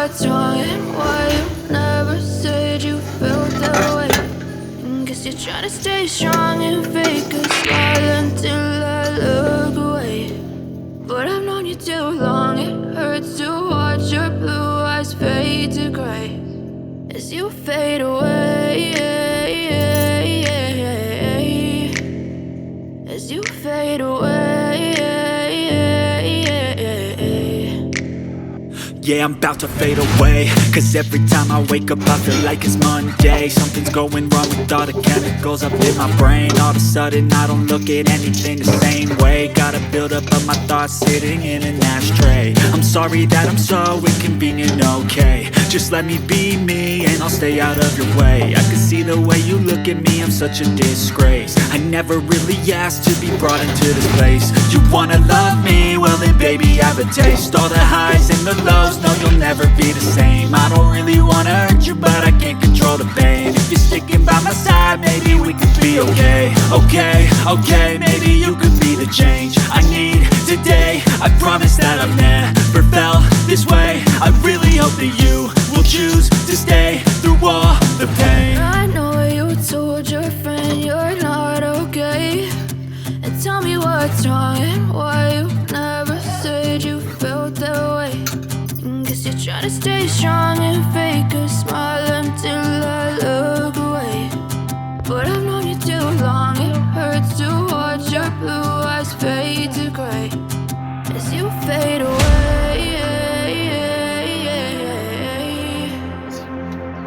what's wrong and why you never said you felt that way. Guess you're trying to stay strong and fake a smile until I look away. But I've known you too long, it hurts to watch your blue eyes fade to gray as you fade away, as you fade away. Yeah, I'm about to fade away, cause every time I wake up I feel like it's Monday. Something's going wrong with all the chemicals up in my brain. All of a sudden I don't look at anything the same way. Got a buildup of my thoughts sitting in an ashtray. I'm sorry that I'm so inconvenient, okay. Just let me be me and I'll stay out of your way. I can see the way you look at me, I'm such a disgrace. I never really asked to be brought into this place. You wanna love me? Well then baby have a taste. All the highs and the lows, no, you'll never be the same. I don't really wanna hurt you, but I can't control the pain. If you're sticking by my side, maybe we could be okay. Okay, maybe you could be the change I need today. I promise that I've never felt this way. I really hope that you will choose to stay through all the pain. I know you told your friend you're not okay, and tell me what's wrong and why you never said you felt that way. Guess you're trying to stay strong and fake a smile until I look away. But I've known you too long, it hurts to watch your blue eyes fade to gray as you fade away,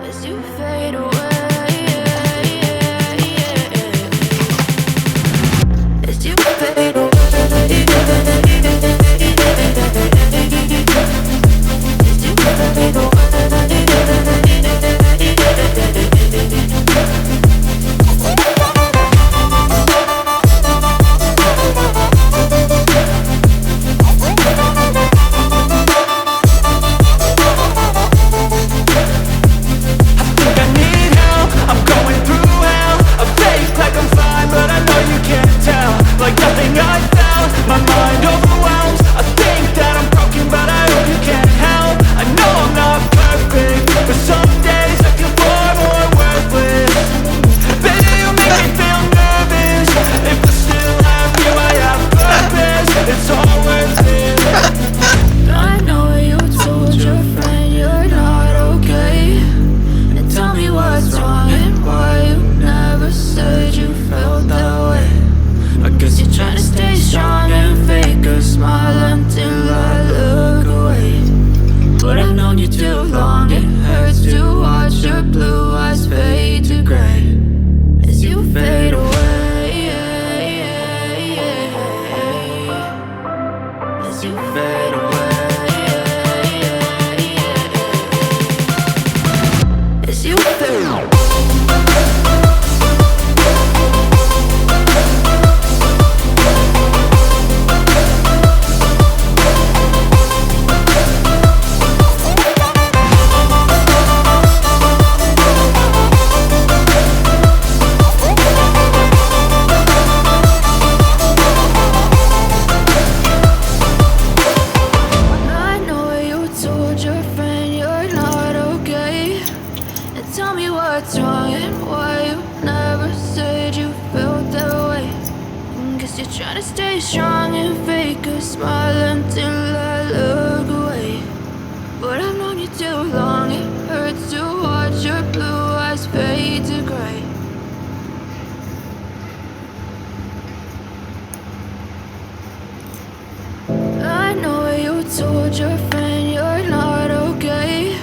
as you fade away, as you fade away. Told your friend you're not okay,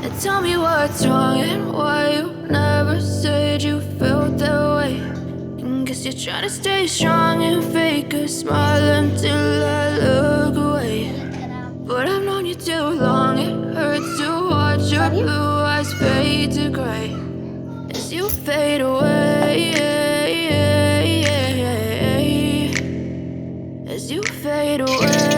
and tell me what's wrong and why you never said you felt that way. Guess you're trying to stay strong and fake a smile until I look away. But I've known you too long, it hurts to watch your blue eyes fade to gray as you fade away, as you fade away.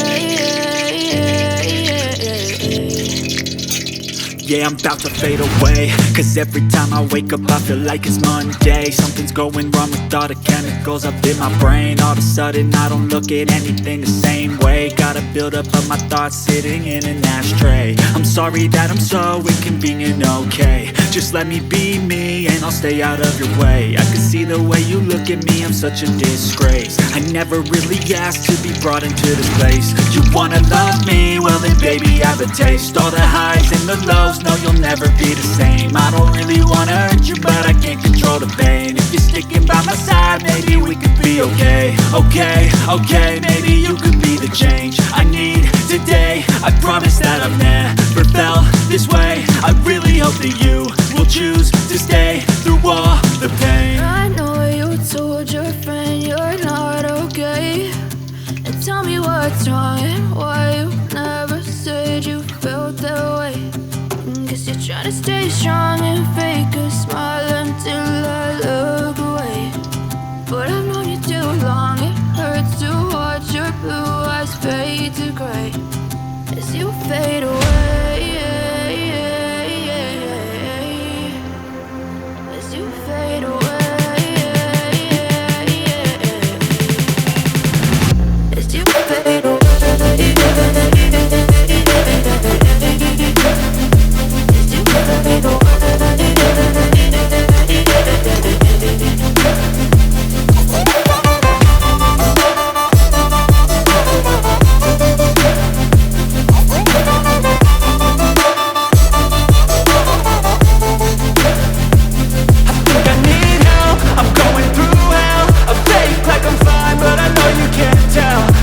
yeah, I'm about to fade away. Cause every time I wake up I feel like it's Monday. Something's going wrong with all the chemicals up in my brain. All of a sudden I don't look at anything the same way. Got a buildup of my thoughts sitting in an ashtray. I'm sorry that I'm so inconvenient, okay. Just let me be me and I'll stay out of your way. I can see the way you look at me, I'm such a disgrace. I never really asked to be brought into this place. You wanna love me? Well then baby I have a taste. All the highs and the lows, no you'll never be the same. I don't really wanna hurt you but I can't control the pain. If you're sticking by my side, maybe we could be okay. Okay, maybe you could be the change I need today. I promise that I've never felt this way. I really hope that you will choose to stay through all the pain. I know you told your friend you're not okay, and tell me what's wrong and why you never said you felt that way. Guess you're trying to stay strong and fake a smile until I look away. But I've known you too long, it hurts to watch your blue eyes fade to gray as you fade away. As you fade away. As you fade away. As you fade away.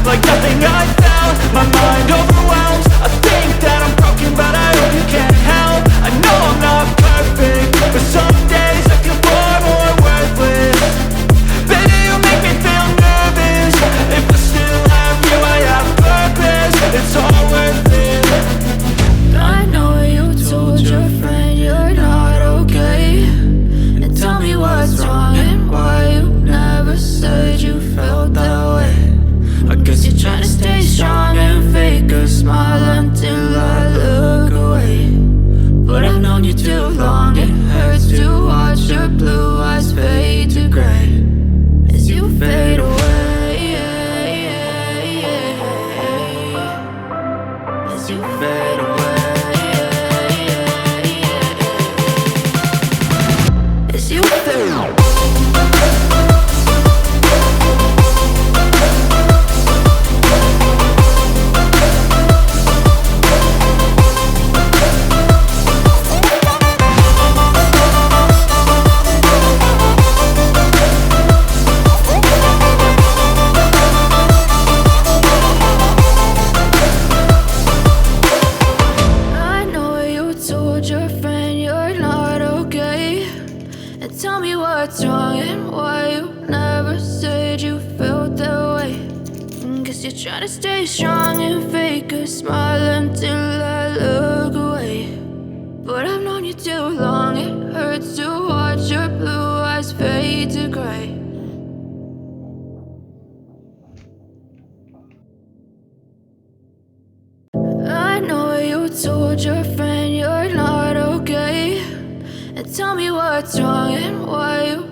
Like nothing I felt, my mind overwhelms. I think that I'm broken, but I hope you can't help. I know I'm not perfect, but some days I feel far more worthless. Baby, you make me feel nervous. If I still have you, I have purpose. It's all worth it. I know you told your friend you're not okay, and tell me what's wrong and why you never said you felt that way. I guess you're trying to stay strong and fake a smile until I look away. But I've known you too long, it hurts to watch your blue eyes fade to gray as you fade away. As you fade away. As you fade away. Tell me what's wrong and why you never said you felt that way. Guess you're trying to stay strong and fake a smile until I look away. But I've known you too long, it hurts to watch your blue eyes fade to gray. I know you told your friend you're not okay, and tell me what's wrong and why you